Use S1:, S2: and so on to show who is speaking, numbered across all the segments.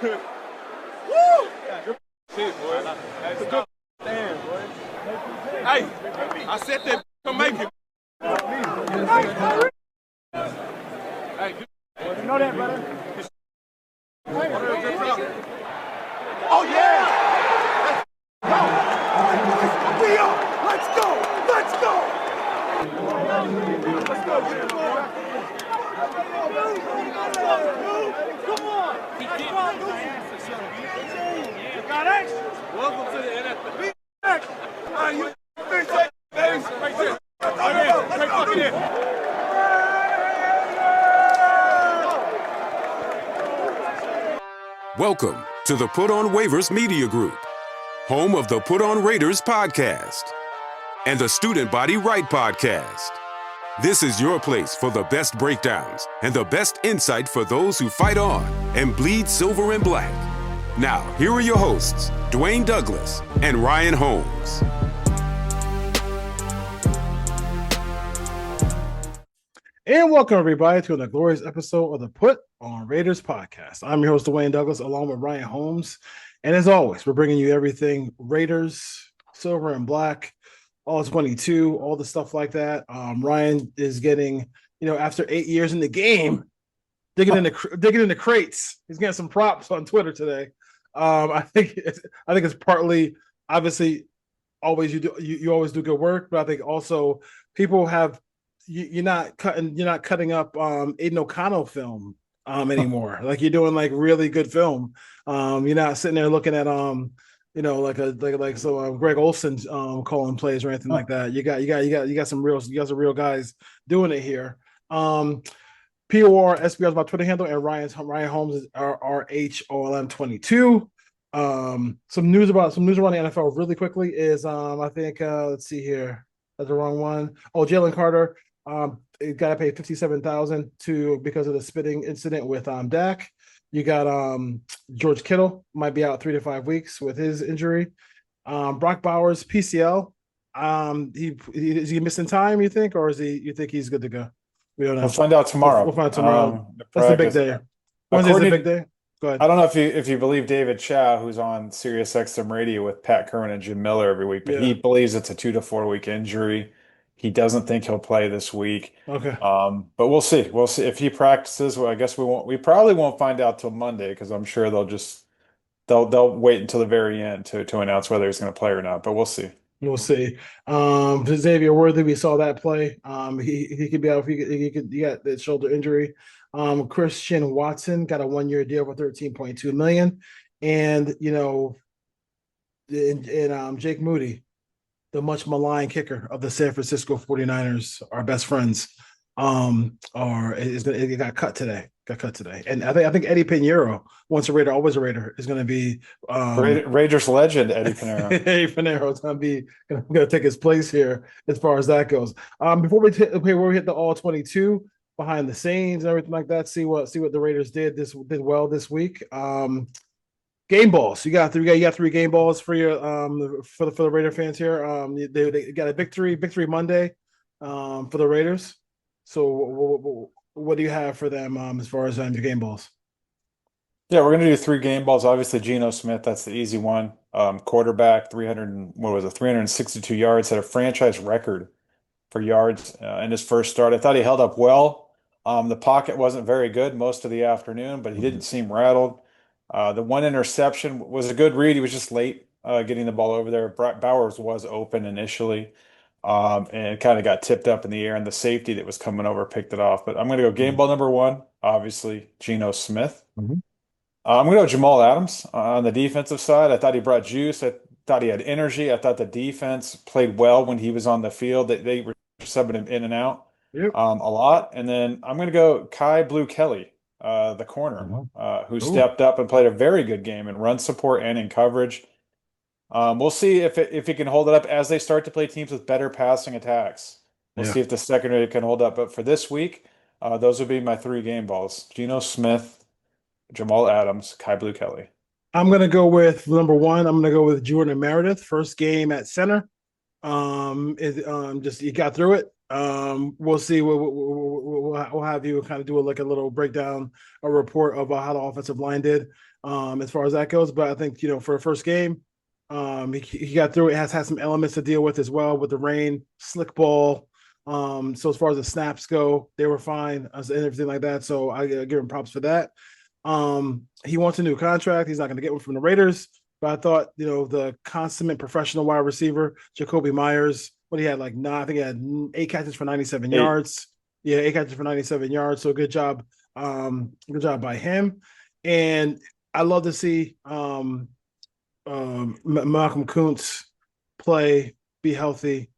S1: Woo! Good shit, boy. That's a good stand, boy. Hey, I said that to make it. Hey, you know that, brother? Oh, yeah! Let's go! Let's go! Let's go! Come on! Welcome to the NFL.
S2: Welcome to the Put On Waivers Media Group, home of the Put On Raiders podcast and the Student Body Right podcast. This is your place for the best breakdowns and the best insight for those who fight on and bleed silver and black. Now, here are your hosts, Dwayne Douglas and Ryan Holmes.
S3: And welcome, everybody, to another glorious episode of the Put On Raiders podcast. I'm your host, Dwayne Douglas, along with Ryan Holmes. And as always, we're bringing you everything Raiders, silver and black, all 22, all the stuff like that. Ryan is getting, after 8 years in the game, digging into crates. He's getting some props on Twitter today. I think it's partly, obviously, always you always do good work, but I think also people have. You're not cutting up Aiden O'Connell film anymore. Like you're doing like really good film. You're not sitting there looking at Greg Olson calling plays or anything like that. You got some real guys doing it here. POR SBR is my Twitter handle, and Ryan Holmes is RHOLM22. Some news around the NFL really quickly is I think let's see here. That's the wrong one. Oh, Jalen Carter. It got to pay $57,000 because of the spitting incident with Dak. You got George Kittle might be out 3 to 5 weeks with his injury. Brock Bowers PCL. Is he missing time? You think, or you think he's good to go? We don't know.
S4: We'll find out tomorrow.
S3: We'll find out tomorrow. That's the big day. Wednesday's the big day. Go ahead.
S4: I don't know if you believe David Chow, who's on Sirius XM Radio with Pat Kerwin and Jim Miller every week, but he believes it's a 2 to 4 week injury. He doesn't think he'll play this week.
S3: Okay.
S4: But we'll see. We'll see if he practices. Well, I guess we won't. We probably won't find out till Monday because I'm sure they'll wait until the very end to announce whether he's going to play or not. But we'll see.
S3: We'll see. Xavier Worthy, we saw that play. He could be out. He got the shoulder injury. Christian Watson got a 1-year deal for $13.2 million, and Jake Moody, the much maligned kicker of the San Francisco 49ers, our best friends, it got cut today. And I think Eddie Pinheiro, once a Raider, always a Raider, is going to be
S4: Raiders legend Eddie Pinheiro.
S3: Eddie Pinheiro is going to take his place here as far as that goes. Before we hit the all 22 behind the scenes and everything like that, see what the Raiders did well this week. Game balls. You got 3 game balls for your for the Raider fans here. They got a victory Monday for the Raiders. So what do you have for them as far as your game balls?
S4: Yeah, we're gonna do 3 game balls. Obviously, Geno Smith, that's the easy one. Quarterback, 362 yards, had a franchise record for yards in his first start. I thought he held up well. The pocket wasn't very good most of the afternoon, but he didn't seem rattled. The one interception was a good read. He was just late getting the ball over there. Bowers was open initially and kind of got tipped up in the air, and the safety that was coming over picked it off. But I'm going to go game ball number 1, obviously, Geno Smith.
S3: Mm-hmm. I'm
S4: going to go Jamal Adams on the defensive side. I thought he brought juice. I thought he had energy. I thought the defense played well when he was on the field. They were subbing him in and out a lot. And then I'm going to go Kai Blue Kelly. The corner, who stepped up and played a very good game in run support and in coverage. We'll see if he can hold it up as they start to play teams with better passing attacks. We'll see if the secondary can hold up. But for this week, those would be my 3 game balls: Geno Smith, Jamal Adams, Kai Blue Kelly.
S3: I'm going to go with number 1. I'm going to go with Jordan Meredith. First game at center. Just he got through it. We'll see. We'll have you kind of do a little breakdown, a report of how the offensive line did. as far as that goes. But I think for a first game, he got through it. Has had some elements to deal with as well with the rain, slick ball. So as far as the snaps go, they were fine and everything like that. So I give him props for that. He wants a new contract. He's not going to get one from the Raiders. But I thought, the consummate professional wide receiver, Jacoby Myers, what he had I think he had 8 catches for 97 yards. Yeah, 8 catches for 97 yards. So good job. Good job by him. And I love to see Malcolm Kuntz play, be healthy,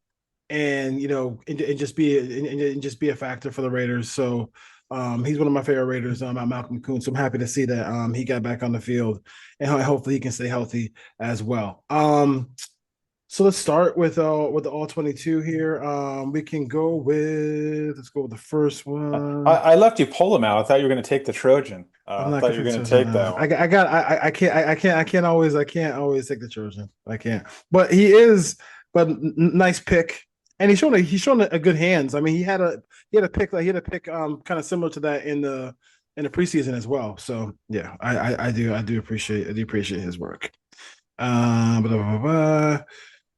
S3: and and just be a factor for the Raiders. So he's one of my favorite Raiders. Malcolm Kuntz. I'm happy to see that he got back on the field, and hopefully he can stay healthy as well. So let's start with the all 22 here. We can go with let's go with the first one.
S4: I left you pull him out. I thought you were going to take the Trojan. I thought you were going to take that one.
S3: I can't always take the Trojan. I can't. But nice pick. And he's shown a good hands. I mean, he had a pick kind of similar to that in the preseason as well. So yeah, I do appreciate his work.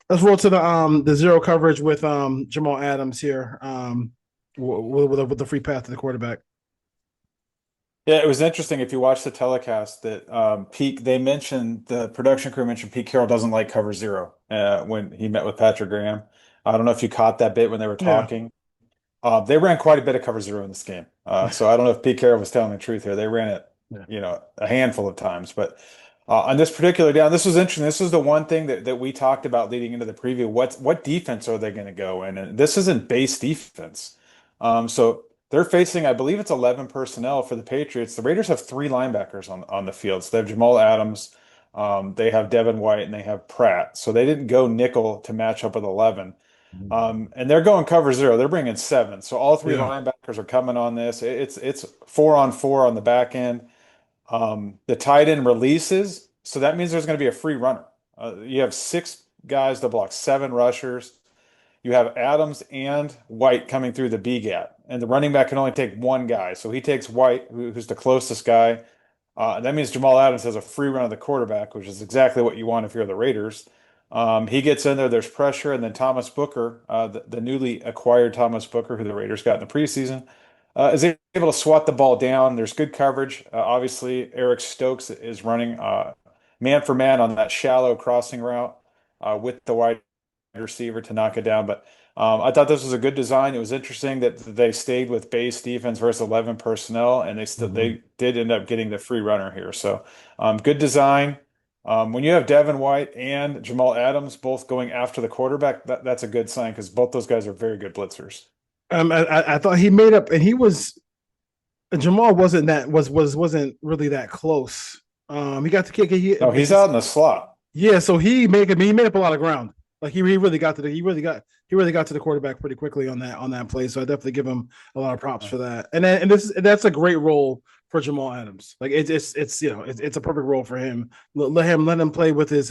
S3: Let's roll to the zero coverage with Jamal Adams here. With the free path to the quarterback.
S4: Yeah, it was interesting if you watch the telecast that the production crew mentioned Pete Carroll doesn't like cover zero when he met with Patrick Graham. I don't know if you caught that bit when they were talking. Yeah. They ran quite a bit of cover zero in this game. So I don't know if Pete Carroll was telling the truth here. They ran it, a handful of times. But on this particular down, this was interesting. This was the one thing that we talked about leading into the preview. What defense are they going to go in? And this isn't base defense. So they're facing, I believe it's 11 personnel for the Patriots. The Raiders have 3 linebackers on the field. So they have Jamal Adams, they have Devin White, and they have Pratt. So they didn't go nickel to match up with 11. And they're going cover zero. They're bringing 7. So all 3 linebackers are coming on this. It's 4-on-4 on the back end. The tight end releases. So that means there's going to be a free runner. You have 6 guys to block, 7 rushers. You have Adams and White coming through the B gap, and the running back can only take 1 guy. So he takes White, who's the closest guy. That means Jamal Adams has a free run of the quarterback, which is exactly what you want if you're the Raiders. He gets in there, there's pressure, and then Thomas Booker, the newly acquired Thomas Booker, who the Raiders got in the preseason, is able to swat the ball down. There's good coverage. Obviously, Eric Stokes is running man for man on that shallow crossing route with the wide receiver to knock it down. But I thought this was a good design. It was interesting that they stayed with base defense versus 11 personnel, and they did end up getting the free runner here. So good design. When you have Devin White and Jamal Adams both going after the quarterback, that's a good sign because both those guys are very good blitzers.
S3: I thought he made up, and Jamal wasn't really that close. He got the kick.
S4: He's out in the slot.
S3: Yeah, so he made up a lot of ground. Like he really got to the quarterback pretty quickly on that play. So I definitely give him a lot of props for that. And that's a great role for Jamal Adams. Like it's a perfect role for him. Let him play with his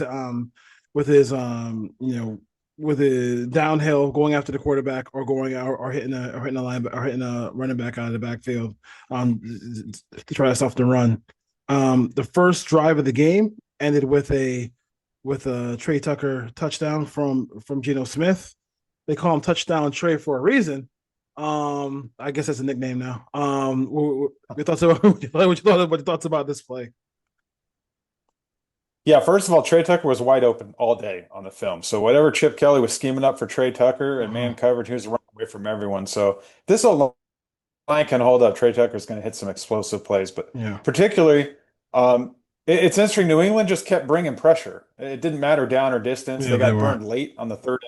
S3: downhill, going after the quarterback, or going out or hitting a running back out of the backfield to try to stop the run. The first drive of the game ended with a Trey Tucker touchdown from Geno Smith. They call him Touchdown Trey for a reason. I guess that's a nickname now. What you thoughts about this play?
S4: Yeah, first of all, Trey Tucker was wide open all day on the film. So whatever Chip Kelly was scheming up for Trey Tucker and man coverage, he was running away from everyone. So this line can hold up. Trey Tucker is going to hit some explosive plays, but particularly, it's interesting. New England just kept bringing pressure. It didn't matter down or distance. They got burned late on the third.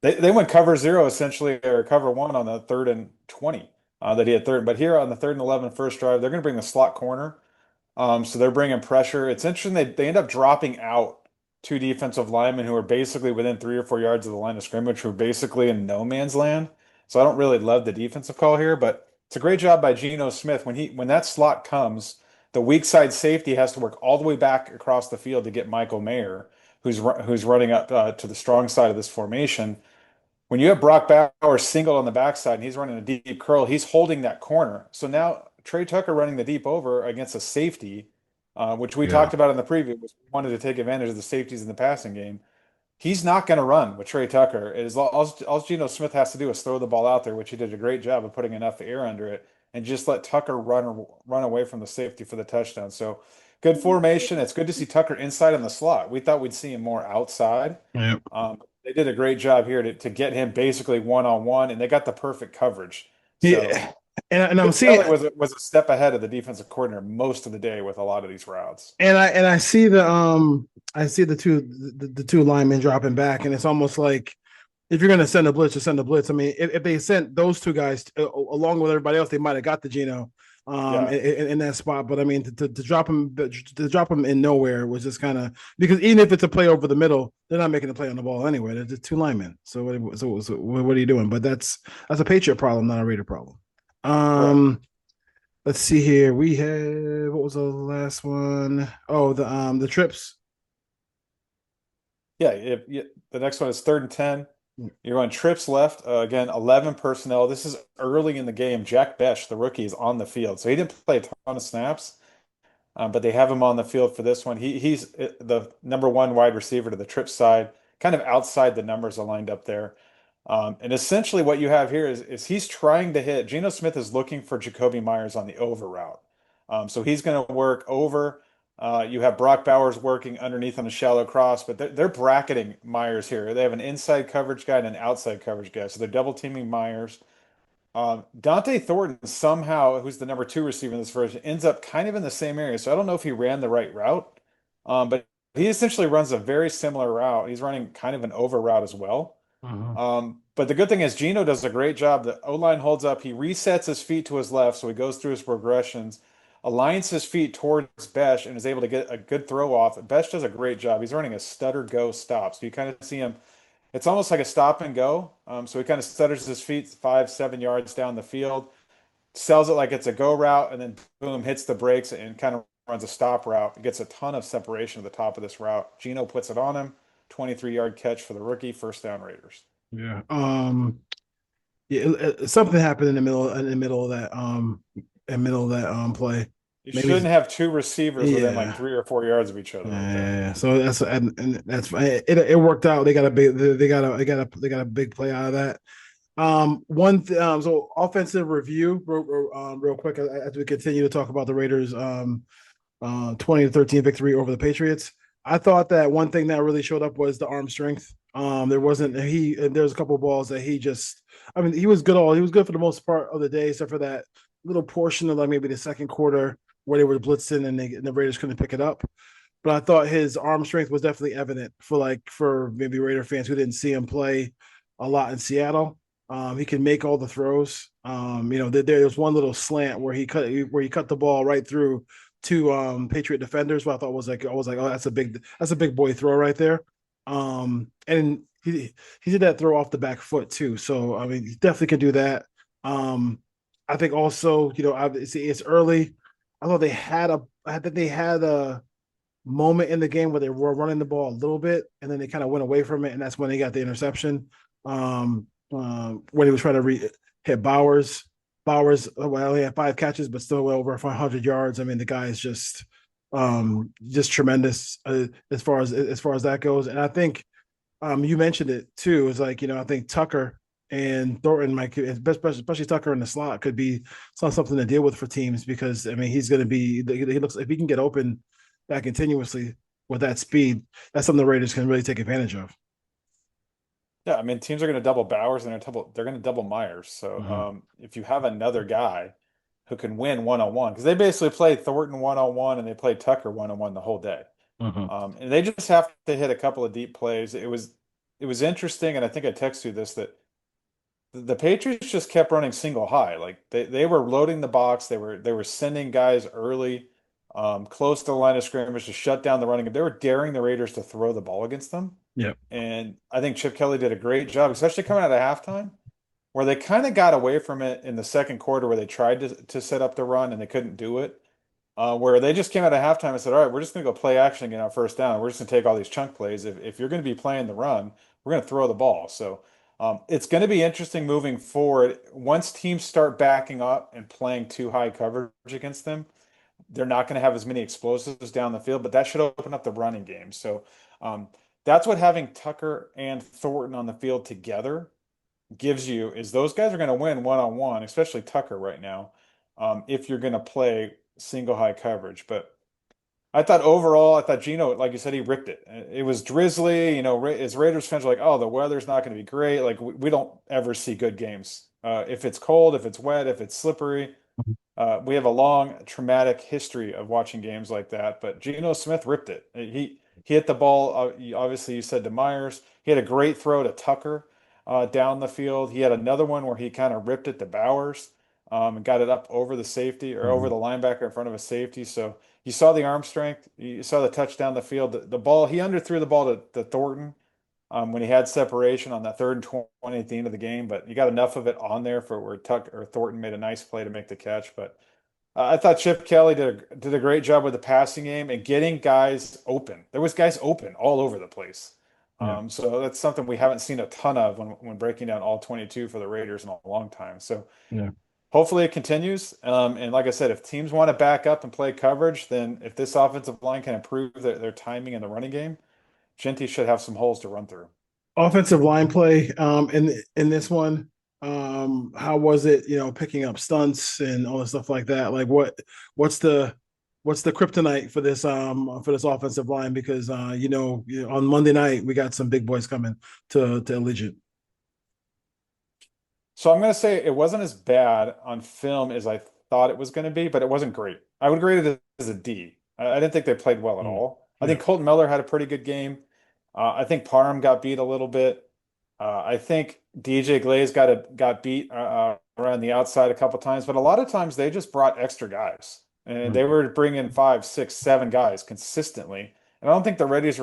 S4: They went cover zero essentially, or cover 1 on the 3rd and 20 that he had third. But here on the 3rd and 11 first drive, they're going to bring the slot corner. So they're bringing pressure. It's interesting they end up dropping out 2 defensive linemen who are basically within 3 or 4 yards of the line of scrimmage, who are basically in no man's land. So I don't really love the defensive call here, but it's a great job by Geno Smith. When that slot comes, the weak side safety has to work all the way back across the field to get Michael Mayer, who's running up to the strong side of this formation. When you have Brock Bowers singled on the backside and he's running a deep curl, he's holding that corner. So now Trey Tucker running the deep over against a safety which we talked about in the preview, was we wanted to take advantage of the safeties in the passing game. He's not going to run with Trey Tucker. All Geno Smith has to do is throw the ball out there, which he did a great job of putting enough air under it, and just let Tucker run away from the safety for the touchdown. So good formation. It's good to see Tucker inside in the slot. We thought we'd see him more outside.
S3: Yep.
S4: They did a great job here to get him basically one-on-one, and they got the perfect coverage. So
S3: Yeah. And I'm seeing
S4: Kelly was a step ahead of the defensive coordinator most of the day with a lot of these routes.
S3: and I see the two linemen dropping back, and it's almost like if you're going to send a blitz, just send a blitz. I mean, if they sent those two guys along with everybody else, they might have got the Geno in that spot. But I mean, to drop him in nowhere was just kind of, because even if it's a play over the middle, they're not making a play on the ball anyway. They're just two linemen. So what are you doing? But that's a Patriot problem, not a Raider problem. Let's see here. We have, what was the last one? Oh, the trips.
S4: Yeah, the next one is 3rd and 10. You're on trips left. Again, 11 personnel. This is early in the game. Jack Besh, the rookie, is on the field. So he didn't play a ton of snaps, but they have him on the field for this one. He's the number one wide receiver to the trip side, kind of outside the numbers are lined up there. And essentially what you have here is he's trying to hit. Geno Smith is looking for Jacoby Myers on the over route. So he's going to work over. You have Brock Bowers working underneath on a shallow cross, but they're bracketing Myers here. They have an inside coverage guy and an outside coverage guy. So they're double teaming Myers. Dante Thornton somehow, who's the number 2 receiver in this version, ends up kind of in the same area. So I don't know if he ran the right route, but he essentially runs a very similar route. He's running kind of an over route as well. But the good thing is Geno does a great job. The O-line holds up. He resets his feet to his left, so he goes through his progressions, aligns his feet towards Besh, and is able to get a good throw off. Besh does a great job. He's running a stutter go stop. So you kind of see him. It's almost like a stop and go. So he kind of stutters his feet 5-7 yards down the field, sells it like it's a go route, and then boom, hits the brakes and kind of runs a stop route. Gets a ton of separation at the top of this route. Geno puts it on him. 23-yard catch for the rookie. First down Raiders.
S3: Yeah. Something happened in the middle of that play.
S4: You shouldn't have 2 receivers within like 3 or 4 yards of each other.
S3: Yeah. So that's it worked out. They got a big play out of that. So offensive review real quick as we continue to talk about the Raiders 20-13 victory over the Patriots. I thought that one thing that really showed up was the arm strength. There's a couple of balls that he was good. He was good for the most part of the day, except for that little portion of like maybe the second quarter where they were blitzing and the Raiders couldn't pick it up. But I thought his arm strength was definitely evident for maybe Raider fans who didn't see him play a lot in Seattle. He can make all the throws. There was one little slant where he cut the ball right through 2 Patriot defenders. What I was like, oh, that's a big boy throw right there. And he did that throw off the back foot too. So I mean, he definitely can do that. I think also, obviously it's early. I thought they had a moment in the game where they were running the ball a little bit, and then they kind of went away from it, and that's when they got the interception. When he was trying to hit Bowers. Bowers, he had 5 catches, but still well over 500 yards. I mean, the guy is just tremendous as far as that goes. And I think you mentioned it too. It's like, I think Tucker and Thornton especially Tucker in the slot, could be something to deal with for teams, because I mean, he's going to be. He looks, if he can get open that continuously with that speed, that's something the Raiders can really take advantage of.
S4: Yeah, I mean, teams are going to double Bowers and they're going to double Myers. So if you have another guy who can win one-on-one, because they basically played Thornton one-on-one and they played Tucker one-on-one the whole day. And they just have to hit a couple of deep plays. It was interesting, and I think I texted you this, that the Patriots just kept running single high. Like they were loading the box. They were sending guys early, close to the line of scrimmage to shut down the running. They were daring the Raiders to throw the ball against them.
S3: Yep.
S4: And I think Chip Kelly did a great job, especially coming out of halftime, where they kind of got away from it in the second quarter, where they tried to set up the run and they couldn't do it. Where they just came out of halftime and said, all right, we're just going to go play action and get our first down. We're just going to take all these chunk plays. If you're going to be playing the run, we're going to throw the ball. So it's going to be interesting moving forward. Once teams start backing up and playing too high coverage against them, they're not going to have as many explosives down the field, but that should open up the running game. So that's what having Tucker and Thornton on the field together gives you, is those guys are going to win one-on-one, especially Tucker right now, if you're going to play single high coverage. But I thought overall, Geno, like you said, he ripped it. It was drizzly, as Raiders fans are like, oh, the weather's not going to be great. Like we don't ever see good games. If it's cold, if it's wet, if it's slippery, we have a long traumatic history of watching games like that. But Geno Smith ripped it. He hit the ball. Obviously, you said to Myers. He had a great throw to Tucker down the field. He had another one where he kind of ripped it to Bowers and got it up over the safety or over the linebacker in front of a safety. So you saw the arm strength. You saw the touch down the field. The ball, he underthrew the ball to Thornton when he had separation on that 3rd and 20 at the end of the game. But you got enough of it on there for where Thornton made a nice play to make the catch. But I thought Chip Kelly did a great job with the passing game and getting guys open. There was guys open all over the place. So that's something we haven't seen a ton of when breaking down all 22 for the Raiders in a long time. So hopefully it continues. And like I said, if teams want to back up and play coverage, then if this offensive line can improve their timing in the running game, Genty should have some holes to run through.
S3: Offensive line play in this one. How was it, picking up stunts and all the stuff like that? Like what's the kryptonite for this offensive line? Because on Monday night we got some big boys coming to Allegiant.
S4: So I'm going to say it wasn't as bad on film as I thought it was going to be, but it wasn't great. I would grade it as a D. I didn't think they played well at all. I think Colton Miller had a pretty good game. I think Parham got beat a little bit. I think DJ Glaze got beat around the outside a couple times, but a lot of times they just brought extra guys, and they were bringing 5, 6, 7 guys consistently. And I don't think the Raiders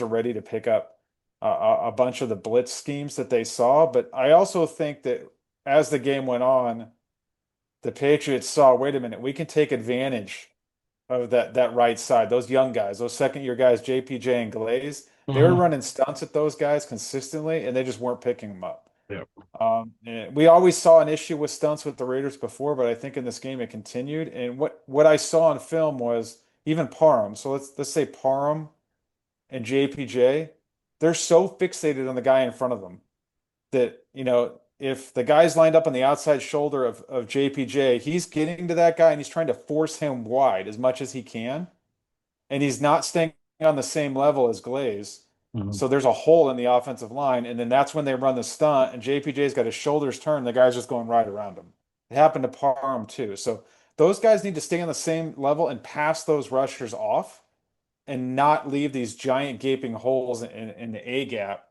S4: are ready to pick up a bunch of the blitz schemes that they saw. But I also think that as the game went on, the Patriots saw, wait a minute, we can take advantage of that right side. Those young guys, those second-year guys, JPJ and Glaze, they were running stunts at those guys consistently, and they just weren't picking them up. And we always saw an issue with stunts with the Raiders before, but I think in this game it continued. And what I saw on film was even Parham. So let's say Parham and JPJ, they're so fixated on the guy in front of them that, if the guy's lined up on the outside shoulder of JPJ, he's getting to that guy and he's trying to force him wide as much as he can. And he's not staying on the same level as Glaze. So there's a hole in the offensive line. And then that's when they run the stunt and JPJ's got his shoulders turned. The guy's just going right around him. It happened to Parham too. So those guys need to stay on the same level and pass those rushers off and not leave these giant gaping holes in the A gap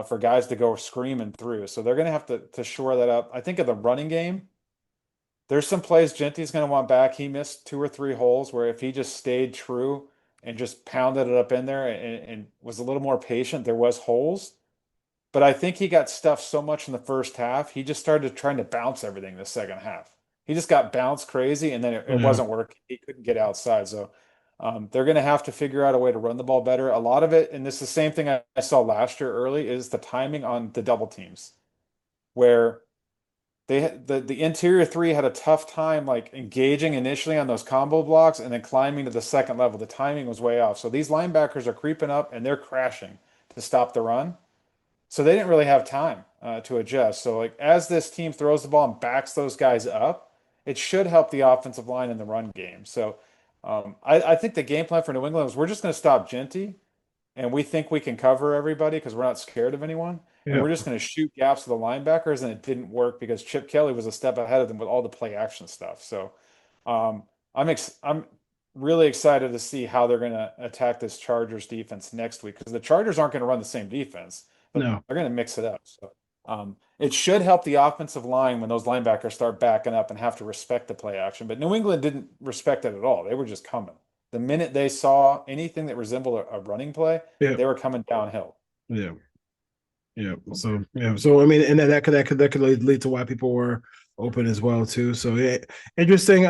S4: for guys to go screaming through. So they're going to have to shore that up. I think of the running game, there's some plays Genty's going to want back. He missed 2 or 3 holes where if he just stayed true and just pounded it up in there and was a little more patient, there was holes. But I think he got stuffed so much in the first half, he just started trying to bounce everything the second half. He just got bounced crazy, and then it wasn't working. He couldn't get outside. So they're going to have to figure out a way to run the ball better. A lot of it, and this is the same thing I saw last year early, is the timing on the double teams, where the interior 3 had a tough time like engaging initially on those combo blocks and then climbing to the second level. The timing was way off. So these linebackers are creeping up and they're crashing to stop the run. So they didn't really have time to adjust. So like as this team throws the ball and backs those guys up, it should help the offensive line in the run game. So I think the game plan for New England was we're just going to stop Genty, and we think we can cover everybody because we're not scared of anyone. And we're just going to shoot gaps to the linebackers, and it didn't work because Chip Kelly was a step ahead of them with all the play action stuff. So I'm really excited to see how they're going to attack this Chargers defense next week, because the Chargers aren't going to run the same defense, but they're going to mix it up. So it should help the offensive line when those linebackers start backing up and have to respect the play action. But New England didn't respect it at all. They were just coming. The minute they saw anything that resembled a running play, they were coming downhill.
S3: So I mean, and that could lead to why people were open as well too. So interesting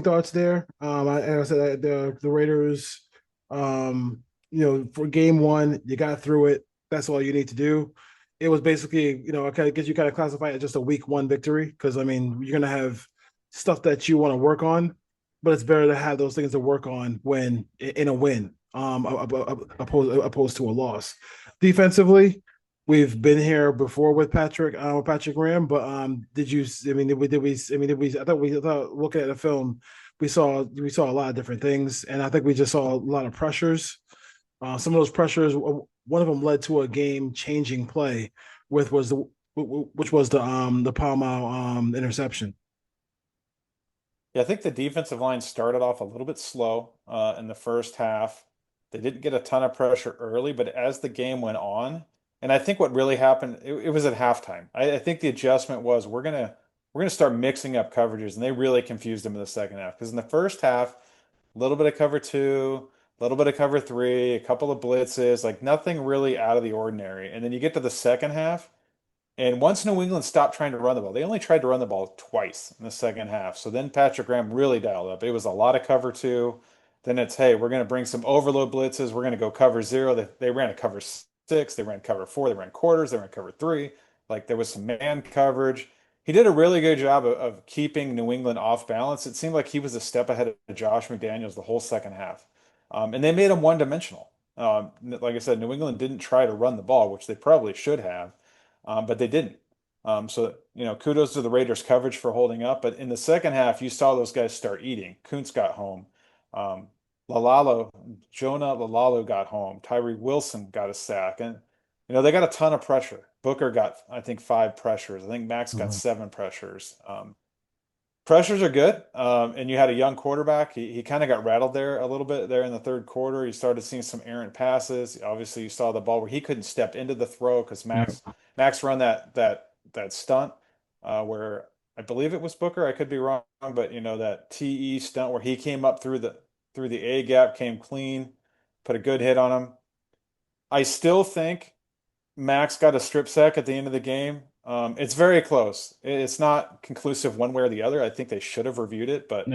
S3: thoughts there. I said the Raiders, for game 1, you got through it. That's all you need to do. It was basically, I guess you kind of classify it as just a week 1 victory, because I mean, you're gonna have stuff that you want to work on. but it's better to have those things to work on when in a win, opposed to a loss. Defensively, we've been here before with Patrick Graham, but did you? I mean, did we? I mean, did we? I thought looking at the film, we saw a lot of different things, and I think we just saw a lot of pressures. Some of those pressures, one of them led to a game-changing play, which was the Palma interception.
S4: Yeah, I think the defensive line started off a little bit slow in the first half. They didn't get a ton of pressure early, but as the game went on, and I think what really happened, it was at halftime. I think the adjustment was we're gonna start mixing up coverages, and they really confused them in the second half. Because in the first half, a little bit of cover two, a little bit of cover three, a couple of blitzes, like nothing really out of the ordinary. And then you get to the second half. And once New England stopped trying to run the ball, they only tried to run the ball twice in the second half. So then Patrick Graham really dialed up. It was a lot of cover two. Then it's, hey, we're going to bring some overload blitzes. We're going to go cover zero. They ran a cover six. They ran cover four. They ran quarters. They ran cover three. Like there was some man coverage. He did a really good job of keeping New England off balance. It seemed like he was a step ahead of Josh McDaniels the whole second half. And they made him one-dimensional. Like I said, New England didn't try to run the ball, which they probably should have. But they didn't. So, kudos to the Raiders coverage for holding up. But in the second half, you saw those guys start eating. Kuntz got home. Um, Jonah Lalalo got home. Tyree Wilson got a sack. And, they got a ton of pressure. Booker got, I think, 5 pressures. I think Max got 7 pressures. Pressures are good. And you had a young quarterback. He kind of got rattled there a little bit there in the third quarter. You started seeing some errant passes. Obviously, you saw the ball where he couldn't step into the throw because Max run that stunt where I believe it was Booker. I could be wrong, but that TE stunt where he came up through the A gap, came clean, put a good hit on him. I still think Max got a strip sack at the end of the game. It's very close. It's not conclusive one way or the other. I think they should have reviewed it, but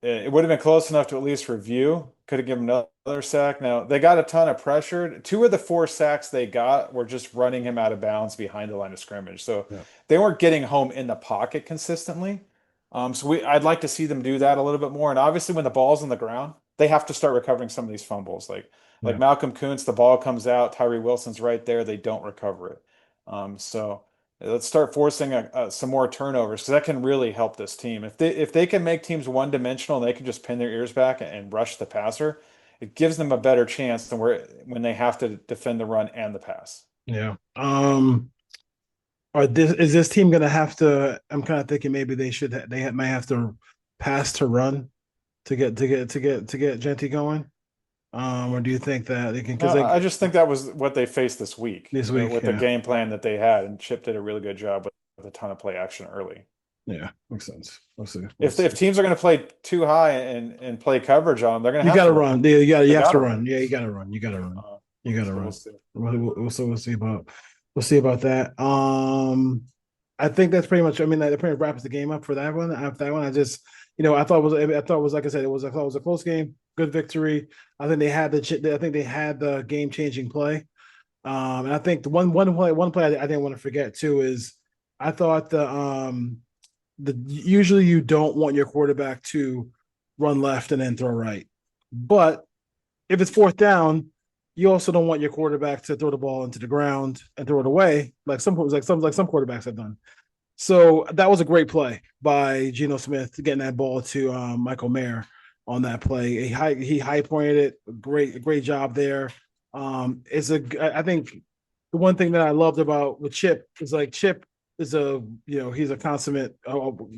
S4: it would have been close enough to at least review. Could have given another sack. Now, they got a ton of pressure. 2 of the 4 sacks they got were just running him out of bounds behind the line of scrimmage. So they weren't getting home in the pocket consistently. I'd like to see them do that a little bit more. And obviously, when the ball's on the ground, they have to start recovering some of these fumbles. Like Malcolm Kuntz, the ball comes out, Tyree Wilson's right there, they don't recover it. So let's start forcing some more turnovers because that can really help this team. If they can make teams one-dimensional and they can just pin their ears back and rush the passer, it gives them a better chance than when they have to defend the run and the pass.
S3: Yeah. Is this team going to have to? I'm kind of thinking maybe they might have to pass to run to get Genty going. Or do you think that they can?
S4: I just think that was what they faced this week with the game plan that they had, and Chip did a really good job with a ton of play action early.
S3: Yeah, makes sense. We'll see.
S4: If teams are going to play too high and play coverage on them, they're going to have to
S3: run. Yeah, you have to run. Yeah, you got to run. You got to run. We'll see about that. I think that's pretty much. I mean, that pretty much wraps the game up for that one. After that one, I just, I thought it was like I said, it was a close game. Good victory. I think they had the game-changing play. And I think the one play I didn't want to forget too is I thought usually you don't want your quarterback to run left and then throw right. But if it's 4th down, you also don't want your quarterback to throw the ball into the ground and throw it away like some quarterbacks have done. So that was a great play by Geno Smith getting that ball to Michael Mayer on that play. He high pointed it. Great job there. I think the one thing that I loved with Chip is Chip is he's a consummate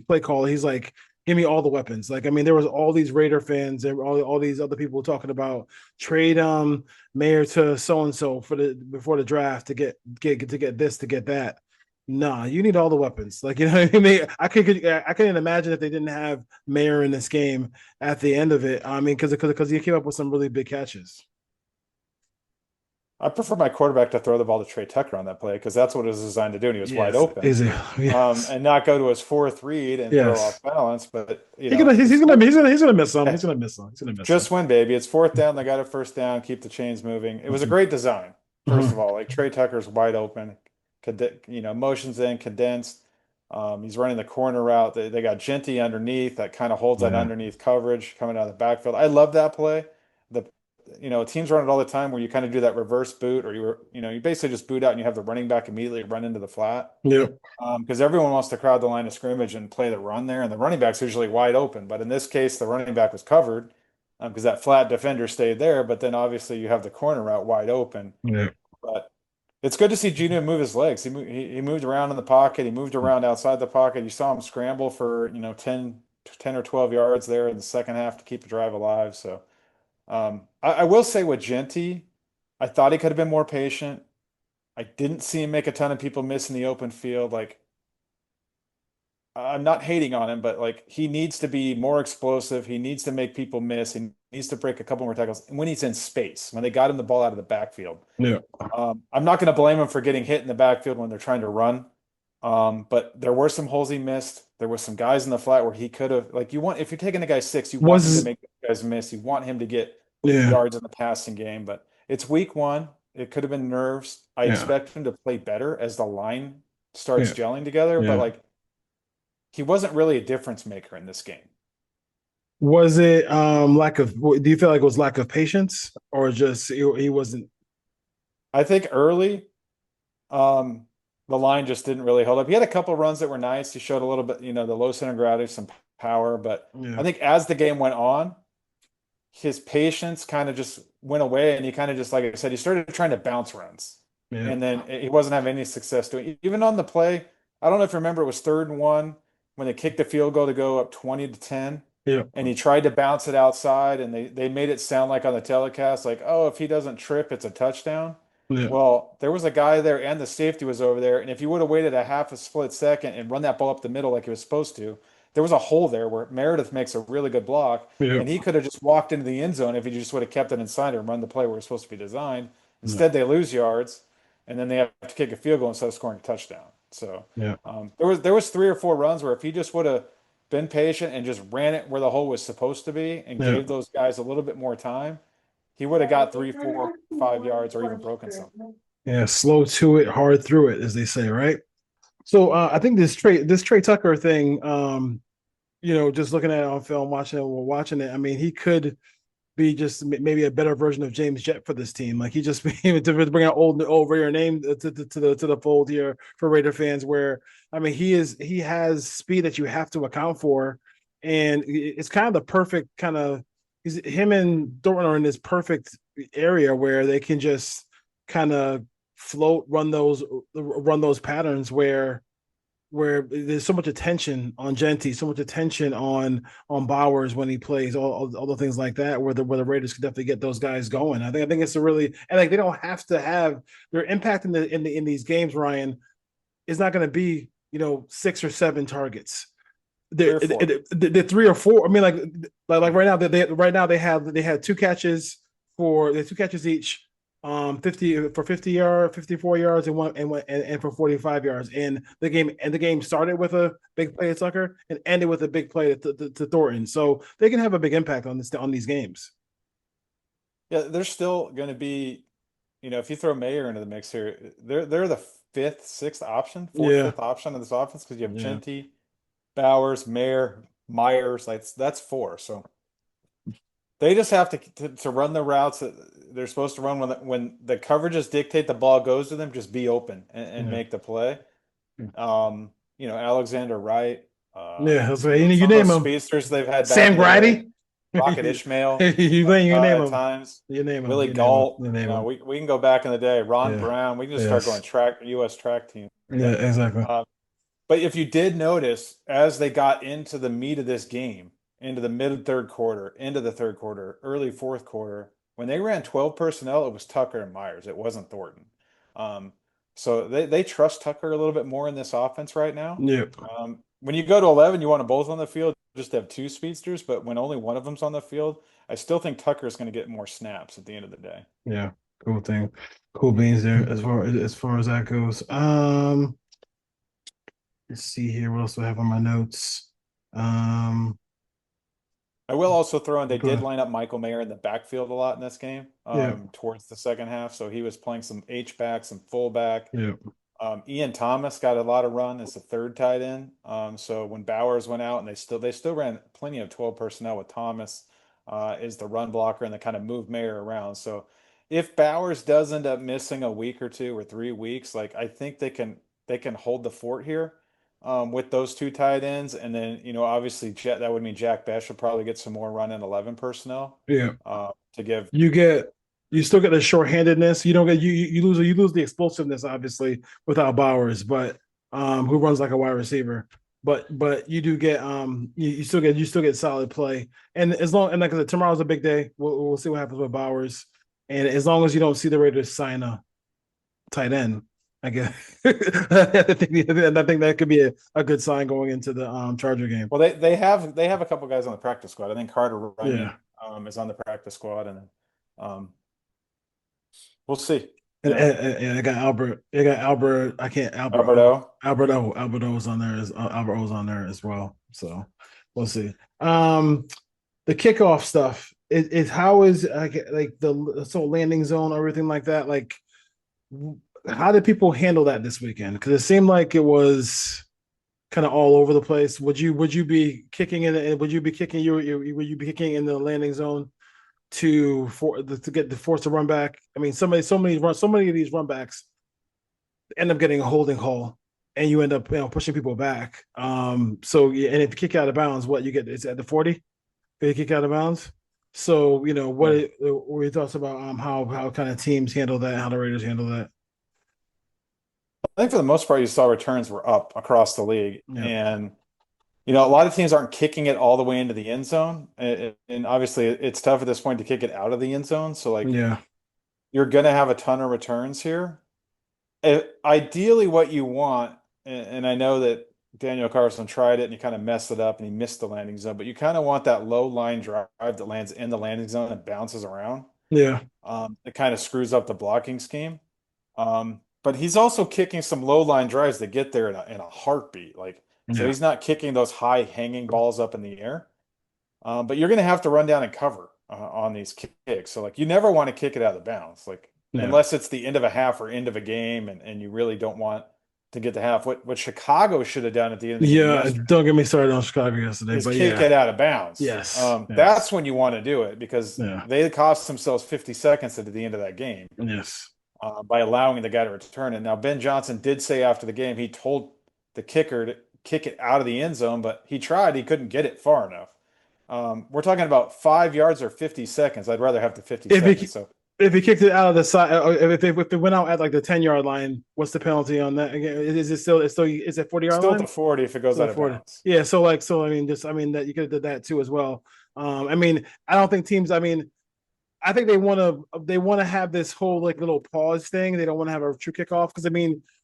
S3: play caller. He's like, give me all the weapons. Like, I mean, there was all these Raider fans and all these other people talking about trade Mayer to so-and-so before the draft to get this, to get that. Nah, you need all the weapons. Like, what I mean? I couldn't imagine if they didn't have Mayer in this game at the end of it. I mean, because he came up with some really big catches.
S4: I prefer my quarterback to throw the ball to Trey Tucker on that play because that's what it was designed to do, and he was wide open.
S3: Yes.
S4: And not go to his 4th read and throw off balance. But
S3: he's gonna miss some. He's gonna miss some.
S4: Just win, baby. It's 4th down. They got a 1st down. Keep the chains moving. It was a great design. First of all, like Trey Tucker's wide open. Motions in, condensed. He's running the corner route. They got Genty underneath that kind of holds that underneath coverage coming out of the backfield. I love that play. The teams run it all the time where you kind of do that reverse boot, or you basically just boot out and you have the running back immediately run into the flat.
S3: Yep.
S4: Because everyone wants to crowd the line of scrimmage and play the run there, and the running back's usually wide open. But in this case, the running back was covered because that flat defender stayed there. But then obviously you have the corner route wide open.
S3: Yeah.
S4: But it's good to see Geno move his legs. He moved around in the pocket. He moved around outside the pocket. You saw him scramble for 10 or 12 yards there in the second half to keep the drive alive. So I will say with Genty, I thought he could have been more patient. I didn't see him make a ton of people miss in the open field. Like, I'm not hating on him, but like he needs to be more explosive. He needs to make people miss. He needs to break a couple more tackles. And when he's in space, when they got him the ball out of the backfield,
S3: Yeah.
S4: I'm not going to blame him for getting hit in the backfield when they're trying to run. But there were some holes he missed. There was some guys in the flat where he could have, if you're taking a guy 6, you want him to make guys miss. You want him to get yards in the passing game. But it's week 1. It could have been nerves. I expect him to play better as the line starts gelling together. But like, he wasn't really a difference maker in this game.
S3: Was it do you feel like it was lack of patience, or just he wasn't?
S4: I think early, the line just didn't really hold up. He had a couple runs that were nice. He showed a little bit, the low center of gravity, some power. But I think as the game went on, his patience kind of just went away, and he kind of just, like I said, he started trying to bounce runs, and then he wasn't having any success doing it. Even on the play, I don't know if you remember, it was 3rd and 1 when they kicked the field goal to go up 20-10.
S3: Yeah.
S4: And he tried to bounce it outside, and they made it sound like on the telecast, like, oh, if he doesn't trip, it's a touchdown.
S3: Yeah.
S4: Well, there was a guy there and the safety was over there. And if you would have waited a half a split second and run that ball up the middle like he was supposed to, there was a hole there where Meredith makes a really good block. And he could have just walked into the end zone if he just would have kept it inside and run the play where it's supposed to be designed. Instead, they lose yards, and then they have to kick a field goal instead of scoring a touchdown. So there was 3 or 4 runs where if he just would have been patient and just ran it where the hole was supposed to be and gave those guys a little bit more time, he would have got 3, 4, 5 yards or even broken something.
S3: Yeah, slow to it, hard through it, as they say, right? So I think this Trey Tucker thing, just looking at it on film, watching it, I mean, he could be just maybe a better version of James Jett for this team. Like, he just to bring out old Raider name to the fold here for Raider fans, where I mean, he has speed that you have to account for, and it's kind of the perfect kind of, him and Thornton are in this perfect area where they can just kind of float, run those patterns where there's so much attention on Genty, so much attention on Bowers when he plays, all the things like that, where the Raiders could definitely get those guys going. I think it's a really, and like, they don't have to have their impact in these games, Ryan, is not going to be 6 or 7 targets. They're 3 or 4. I mean, like right now they had 2 catches each, 54 yards and for 45 yards. And the game started with a big play to Tucker and ended with a big play to Thornton. So they can have a big impact on these games.
S4: Yeah, they're still going to be, if you throw Mayer into the mix here, they're the 5th, 6th option, 4th, 5th option of this offense, because you have Genty, Bowers, Mayer, Myers. That's 4. So they just have to run the routes that they're supposed to run when the coverages dictate the ball goes to them. Just be open and make the play. Alexander Wright.
S3: That's right. You name them.
S4: Speedsters they've had.
S3: Sam Grady,
S4: Rocket Ishmael.
S3: you name them.
S4: Times.
S3: You name them.
S4: Willie Galt. We can go back in the day. Ron Brown. We can just start going U.S. track team.
S3: Yeah, exactly.
S4: But if you did notice, as they got into the meat of this game, into the mid-3rd quarter, into the 3rd quarter, early 4th quarter, when they ran 12 personnel, it was Tucker and Myers. It wasn't Thornton. So they trust Tucker a little bit more in this offense right now.
S3: Yeah.
S4: When you go to 11, you want them both on the field, just to have 2 speedsters. But when only one of them's on the field, I still think Tucker is going to get more snaps at the end of the day.
S3: Yeah, cool thing. Cool beans there as far as that goes. Let's see here. What else do I have on my notes?
S4: I will also throw in, they did line up Michael Mayer in the backfield a lot in this game, towards the second half. So he was playing some H-back, some fullback.
S3: Yeah.
S4: Ian Thomas got a lot of run as the third tight end. So when Bowers went out, and they still ran plenty of 12 personnel with Thomas is the run blocker, and they kind of moved Mayer around. So if Bowers does end up missing a week or 2 or 3 weeks, like I think they can hold the fort here with those two tight ends, and then obviously that would mean Jack Bech would probably get some more run in 11 personnel.
S3: Yeah,
S4: to give
S3: you still get the shorthandedness. You don't get you lose the explosiveness obviously without Bowers, but who runs like a wide receiver. But you do get you still get solid play. And as long and like I said, tomorrow's a big day. We'll see what happens with Bowers. And as long as you don't see the Raiders sign a tight end, I guess I think that could be a good sign going into the Charger game.
S4: Well, they have a couple guys on the practice squad. I think Carter Runyon is on the practice squad, and we'll see.
S3: And I got Albert. I got Albert. I can't Albert. Albert O's on there. Albert O's on there as well. So we'll see. The kickoff stuff is how is like the landing zone, everything like that. Like, how did people handle that this weekend? Because it seemed like it was kind of all over the place. Would you be kicking in? Would you be kicking in the landing zone to get the force to run back? I mean, so many of these run backs end up getting a holding call, and you end up pushing people back. So yeah, and if you kick out of bounds, what you get is at the 40. If you kick out of bounds. So what were your thoughts about how kind of teams handle that, how the Raiders handle that?
S4: I think for the most part, you saw returns were up across the league, and a lot of teams aren't kicking it all the way into the end zone, and obviously it's tough at this point to kick it out of the end zone. So you're going to have a ton of returns here. Ideally, what you want, and I know that Daniel Carlson tried it and he kind of messed it up and he missed the landing zone, but you kind of want that low line drive that lands in the landing zone and bounces around.
S3: Yeah.
S4: It kind of screws up the blocking scheme. But he's also kicking some low line drives that get there in a heartbeat. So he's not kicking those high hanging balls up in the air. But you're going to have to run down and cover on these kicks. So you never want to kick it out of bounds, unless it's the end of a half or end of a game, and you really don't want to get the half. What Chicago should have done at the end of the game
S3: don't get me started on Chicago yesterday, but
S4: kick it out of bounds.
S3: Yes.
S4: That's when you want to do it, because they cost themselves 50 seconds at the end of that game.
S3: Yes.
S4: By allowing the guy to return it. Now, Ben Johnson did say after the game he told the kicker to kick it out of the end zone, but he tried. He couldn't get it far enough. We're talking about 5 yards or 50 seconds. I'd rather have the 50 seconds.
S3: If he kicked it out of the side, if it went out at the 10-yard line, what's the penalty on that? Again, is it 40-yard line?
S4: Still at the 40 if it goes out of bounds.
S3: Yeah, so that you could have did that too as well. I don't think teams. I think they want to have this whole little pause thing. They don't want to have a true kickoff, because the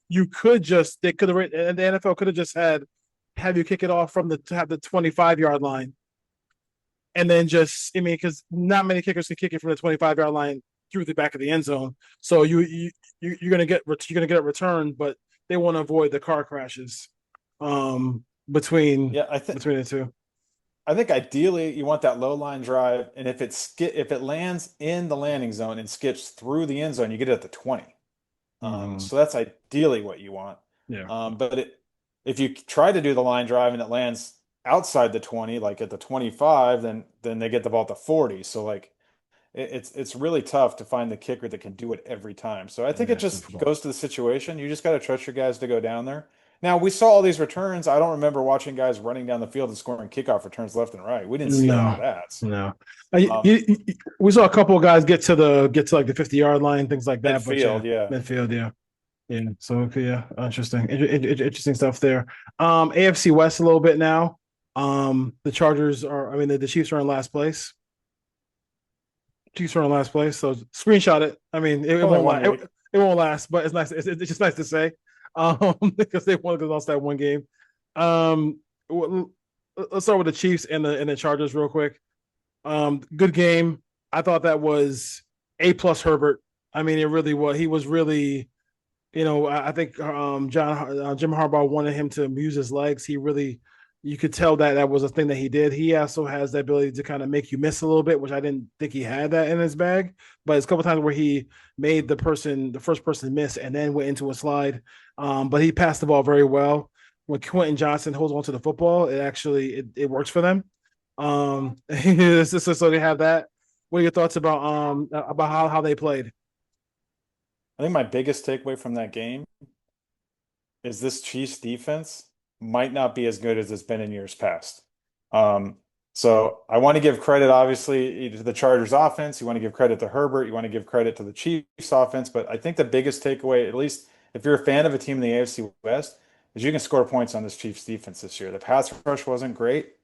S3: NFL could have just have you kick it off to have the 25-yard line, and then because not many kickers can kick it from the 25-yard line through the back of the end zone. So you're gonna get a return, but they want to avoid the car crashes between the two.
S4: I think ideally you want that low line drive, and if it lands in the landing zone and skips through the end zone, you get it at the 20. So that's ideally what you want.
S3: Yeah.
S4: But if you try to do the line drive and it lands outside the 20, like at the 25, then they get the ball at the 40. So it's really tough to find the kicker that can do it every time. So I think it just goes to the situation. You just got to trust your guys to go down there. Now, we saw all these returns. I don't remember watching guys running down the field and scoring kickoff returns left and right. We didn't see all that. So.
S3: No. We saw a couple of guys get to the 50-yard line, things like that. Midfield, yeah. Yeah. So interesting stuff there. AFC West a little bit now. The Chargers the Chiefs are in last place. So screenshot it. It won't last, but it's nice. It's just nice to say. Because they lost that one game. Let's start with the Chiefs and the Chargers real quick. Good game. I thought that was A+ Herbert. It really was. He was really, I think Jim Harbaugh wanted him to use his legs. He really, you could tell that that was a thing that he did. He also has the ability to kind of make you miss a little bit, which I didn't think he had that in his bag. But it's a couple times where he made the first person miss, and then went into a slide. But he passed the ball very well. When Quentin Johnson holds on to the football, it works for them. So they have that. What are your thoughts about how they played?
S4: I think my biggest takeaway from that game is this Chiefs defense might not be as good as it's been in years past. So I want to give credit, obviously, to the Chargers offense. You want to give credit to Herbert. You want to give credit to the Chiefs offense. But I think the biggest takeaway, at least if you're a fan of a team in the AFC West, is you can score points on this Chiefs defense this year. The pass rush wasn't great.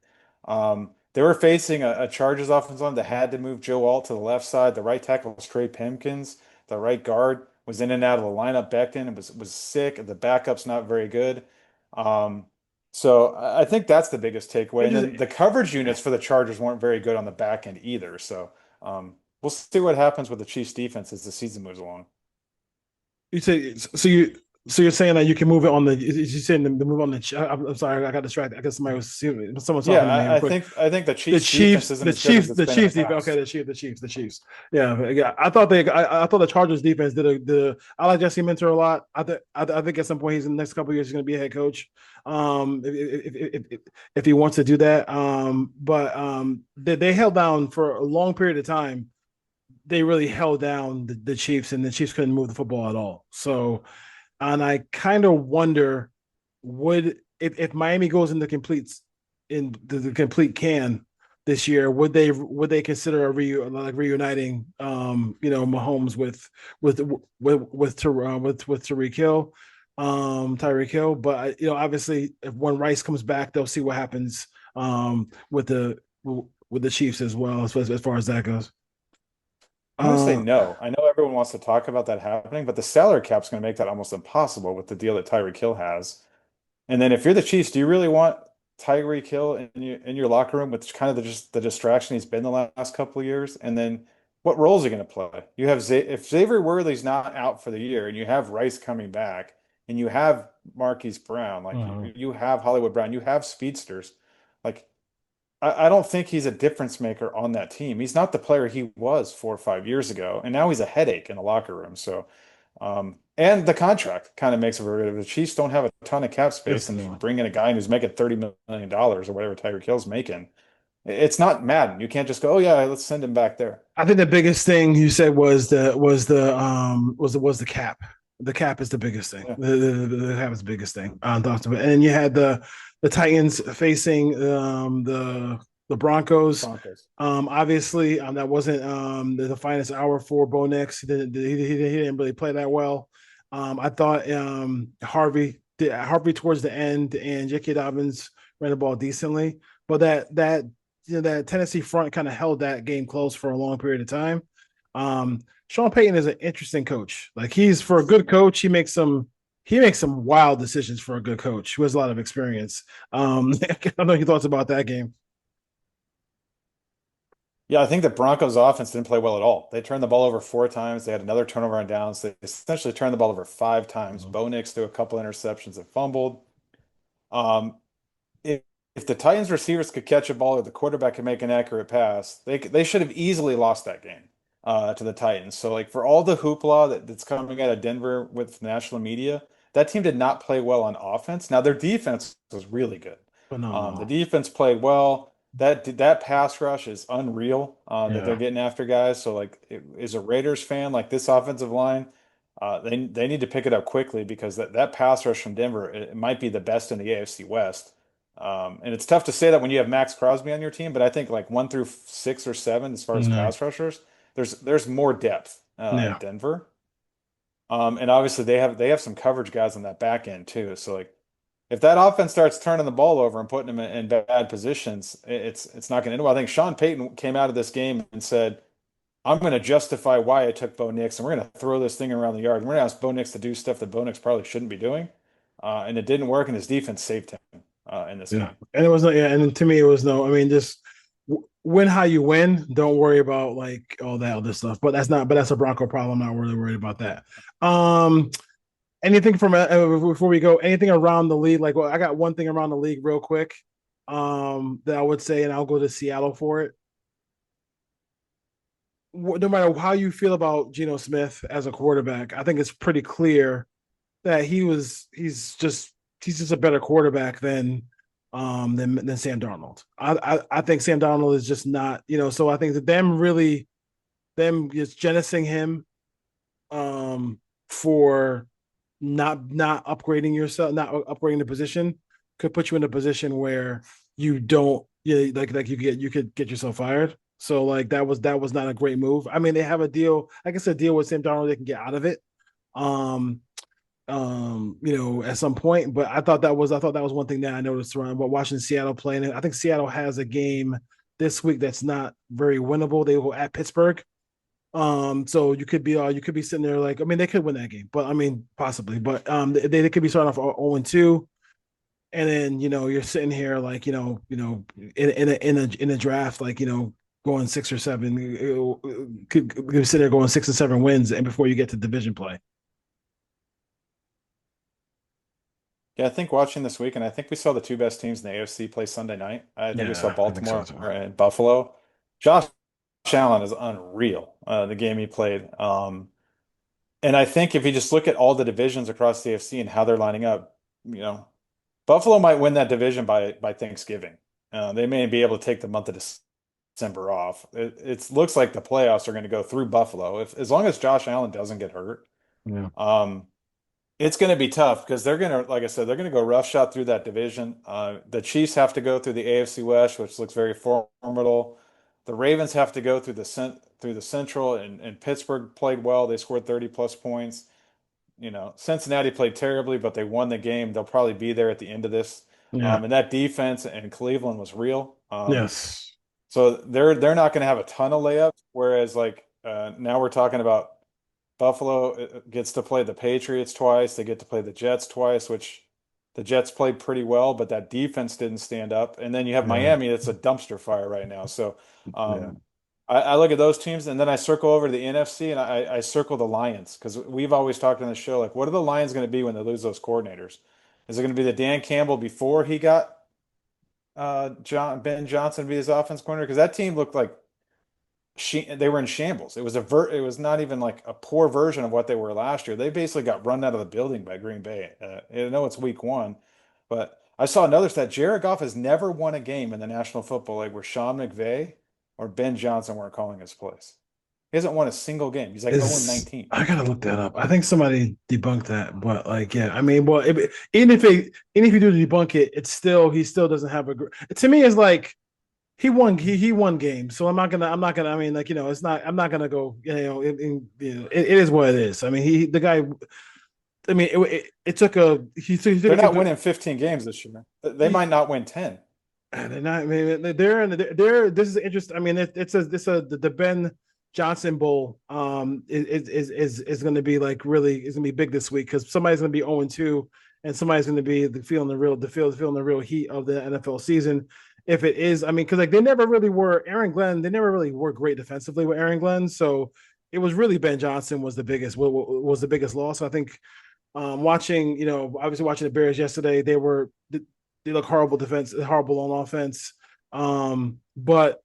S4: They were facing a Chargers offensive line that had to move Joe Alt to the left side. The right tackle was Trey Pipkins. The right guard was in and out of the lineup. Becton and was sick. The backup's not very good. So I think that's the biggest takeaway. And then the coverage units for the Chargers weren't very good on the back end either. So we'll see what happens with the Chiefs defense as the season moves along.
S3: You say so you're saying that you can move it on the. You saying the move on the. I'm sorry, I got distracted. I guess someone talking to me.
S4: I think the Chiefs defense
S3: the Chiefs defense. Okay, the Chiefs. Yeah. I thought the Chargers defense did. I like Jesse Minter a lot. I think at some point he's in the next couple of years he's going to be a head coach. If he wants to do that. But they held down for a long period of time. They really held down the Chiefs, and the Chiefs couldn't move the football at all. So. And I kind of wonder, if Miami goes into the complete can this year, would they consider reuniting Mahomes with Tyreek Hill? But obviously when Rice comes back, they'll see what happens with the Chiefs as well as far as that goes.
S4: I'm going to say no. I know everyone wants to talk about that happening, but the salary cap's going to make that almost impossible with the deal that Tyreek Hill has. And then if you're the Chiefs, do you really want Tyreek Hill in your locker room with kind of just the distraction he's been the last couple of years? And then what role is he going to play? You have if Xavier Worthy's not out for the year, and you have Rice coming back, and you have Marquise Brown, you have Hollywood Brown, you have speedsters, like. I don't think he's a difference maker on that team. He's not the player he was 4 or 5 years ago, and now he's a headache in the locker room. So, and the contract kind of makes it very good. The Chiefs don't have a ton of cap space, and bring in a guy who's making $30 million or whatever Tyreek Hill's making. It's not Madden. You can't just go, oh yeah, let's send him back there.
S3: I think the biggest thing you said was the cap. The cap is the biggest thing. Yeah. The cap is the biggest thing. And then you had the Titans facing the Broncos. Obviously, that wasn't the finest hour for Bo Nix. He didn't really play that well. I thought Harvey towards the end, and J.K. Dobbins ran the ball decently, but that Tennessee front kind of held that game close for a long period of time. Sean Payton is an interesting coach. Like, for a good coach, he makes some wild decisions for a good coach who has a lot of experience. I don't know your thoughts about that game.
S4: Yeah, I think the Broncos offense didn't play well at all. They turned the ball over 4 times. They had another turnover on downs. They essentially turned the ball over 5 times. Bo Nix threw a couple interceptions and fumbled. If the Titans receivers could catch a ball or the quarterback could make an accurate pass, they should have easily lost that game to the Titans. So, like, for all the hoopla that's coming out of Denver with national media, that team did not play well on offense. Now, their defense was really good. The defense played well. That pass rush is unreal that they're getting after guys. So, like, as a Raiders fan, like, this offensive line, they need to pick it up quickly, because that pass rush from Denver, it might be the best in the AFC West. And it's tough to say that when you have Max Crosby on your team, but I think like 1 through 6 or 7 as far as pass rushers, there's more depth in Denver. And obviously they have some coverage guys on that back end too. So, like, if that offense starts turning the ball over and putting them in bad positions, it's not going to end well. I think Sean Payton came out of this game and said, I'm going to justify why I took Bo Nix, and we're going to throw this thing around the yard. We're going to ask Bo Nix to do stuff that Bo Nix probably shouldn't be doing. And it didn't work, and his defense saved him in this game.
S3: And it was and to me it was just win how you win. Don't worry about like all that other stuff. But that's a Bronco problem. I'm not really worried about that. Anything from before we go? Anything around the league? Like, well, I got one thing around the league real quick. that I would say, and I'll go to Seattle for it. No matter how you feel about Geno Smith as a quarterback, I think it's pretty clear that he's just a better quarterback than Sam Darnold. I think Sam Darnold is just not, so I think that them just jettisoning him for not upgrading yourself, not upgrading the position could put you in a position where you don't you could get yourself fired. So like that was not a great move. I mean, they have a deal, I guess a deal with Sam Darnold, they can get out of it. At some point, but I thought that was one thing that I noticed around watching Seattle playing it. I think Seattle has a game this week that's not very winnable. They go at Pittsburgh. So you could be sitting there like, I mean, they could win that game, but I mean, possibly, but they could be starting off 0-2, and then you're sitting here like in a draft, like going 6 or 7, could sit there going 6 and 7 wins, and before you get to division play.
S4: Yeah, I think watching this week, and I think we saw the two best teams in the AFC play Sunday night. I think we saw Baltimore and Buffalo. Josh Allen is unreal, the game he played. And I think if you just look at all the divisions across the AFC and how they're lining up, Buffalo might win that division by Thanksgiving. They may be able to take the month of December off. It looks like the playoffs are going to go through Buffalo, as long as Josh Allen doesn't get hurt.
S3: Yeah.
S4: It's going to be tough because they're going to, like I said, they're going to go roughshod through that division. The Chiefs have to go through the AFC West, which looks very formidable. The Ravens have to go through the Central, and Pittsburgh played well. They scored 30+ points. Cincinnati played terribly, but they won the game. They'll probably be there at the end of this.
S3: Yeah.
S4: And that defense in Cleveland was real.
S3: Yes.
S4: So they're not going to have a ton of layups. Whereas now we're talking about Buffalo gets to play the Patriots twice. They get to play the Jets twice, which the Jets played pretty well, but that defense didn't stand up. And then you have Miami. It's a dumpster fire right now. So I look at those teams, and then I circle over to the NFC, and I circle the Lions, because we've always talked on the show, like, what are the Lions going to be when they lose those coordinators? Is it going to be the Dan Campbell before he got Ben Johnson to be his offense coordinator? Because that team looked like they were in shambles. It was not even like a poor version of what they were last year. They basically got run out of the building by Green Bay. I know it's week 1, but I saw another stat. Jared Goff has never won a game in the National Football League where Sean McVay or Ben Johnson weren't calling his plays. He hasn't won a single game. He's like 0-19.
S3: I gotta look that up. I think somebody debunked that, but I mean, well, even if you do debunk it, he still doesn't have to me, it's like he won games. So I'm not gonna, I mean, it's not, I'm not gonna go, it is what it is. I mean, the guy, I mean, it took they're
S4: not winning 15 games this year. They might not win 10.
S3: They're not. I mean, they're. This is interesting. I mean, the Ben Johnson Bowl is going to be like really is going to be big this week, because somebody's going to be 0-2, and somebody's going to be feeling the real heat of the NFL season. If it is, I mean, because like they never really were Aaron Glenn. They never really were great defensively with Aaron Glenn. So it was really Ben Johnson was the biggest loss. I think obviously watching the Bears yesterday, they look horrible on offense. But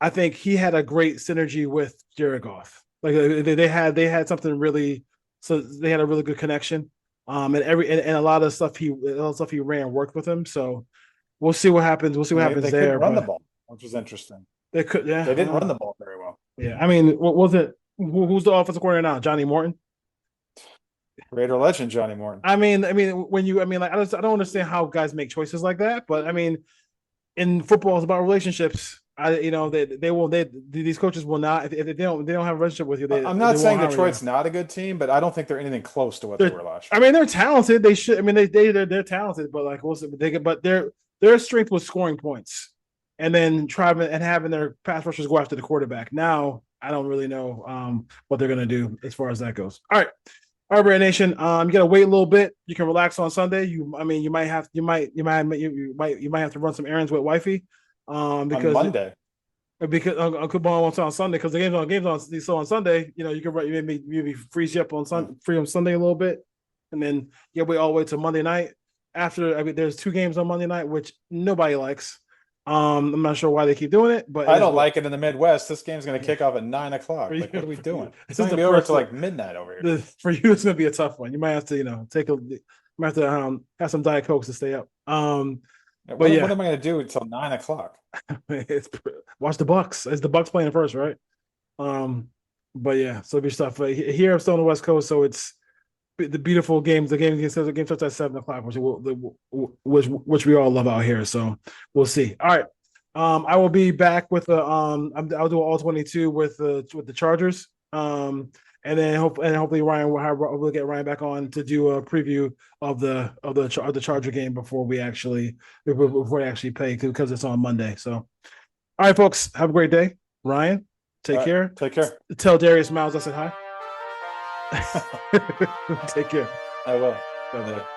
S3: I think he had a great synergy with Jared Goff. Like they had something really, so they had a really good connection. And a lot of stuff he ran worked with him. So we'll see what happens. We'll see what happens
S4: they
S3: there.
S4: They run the ball, which was interesting.
S3: They didn't
S4: run the ball very well.
S3: Yeah, I mean, what was it? Who's the offensive coordinator now? Johnny Morton.
S4: Raider legend Johnny Morton.
S3: I mean, I don't understand how guys make choices like that, but I mean, in football, it's about relationships. These coaches will not if they don't have a relationship with you.
S4: I'm not saying Detroit's not a good team, but I don't think they're anything close to what they were last year.
S3: I mean, they're talented. They should. I mean, they're talented, but like but their strength was scoring points, and then having their pass rushers go after the quarterback. Now I don't really know what they're gonna do as far as that goes. All right, Brand Nation. You gotta wait a little bit. You can relax on Sunday. You might have to run some errands with wifey. Because on Monday, because on Sunday, because the game's on Sunday. You can maybe freeze you up on free on Sunday a little bit, and then you wait all the way to Monday night, after there's 2 games on Monday night, which nobody likes. I'm not sure why they keep doing it, but
S4: I don't like it in the Midwest. This game's going to kick off at 9 o'clock.
S3: For
S4: Like,
S3: you-
S4: what are we doing? It's
S3: this is
S4: not going to
S3: the
S4: be over
S3: first
S4: until like midnight over here.
S3: For you, it's going to be a tough one. You might have to, might have to have some Diet Cokes to stay up.
S4: What,
S3: but yeah,
S4: what am I going to do until 9 o'clock?
S3: Watch the Bucks. It's the Bucks playing first, right? But yeah, so it'll be stuff. Here I'm still on the West Coast, so it's the beautiful games. The game starts at 7 o'clock, which we all love out here. So we'll see. All right. I will be back with I'll do all 22 with the Chargers. And then hopefully Ryan we'll get Ryan back on to do a preview of the Charger game before they actually play, because it's on Monday. So all right, folks, have a great day. Ryan, take care.
S4: Take care.
S3: Tell Darius Miles I said hi. Take care.
S4: I will.
S3: Bye-bye.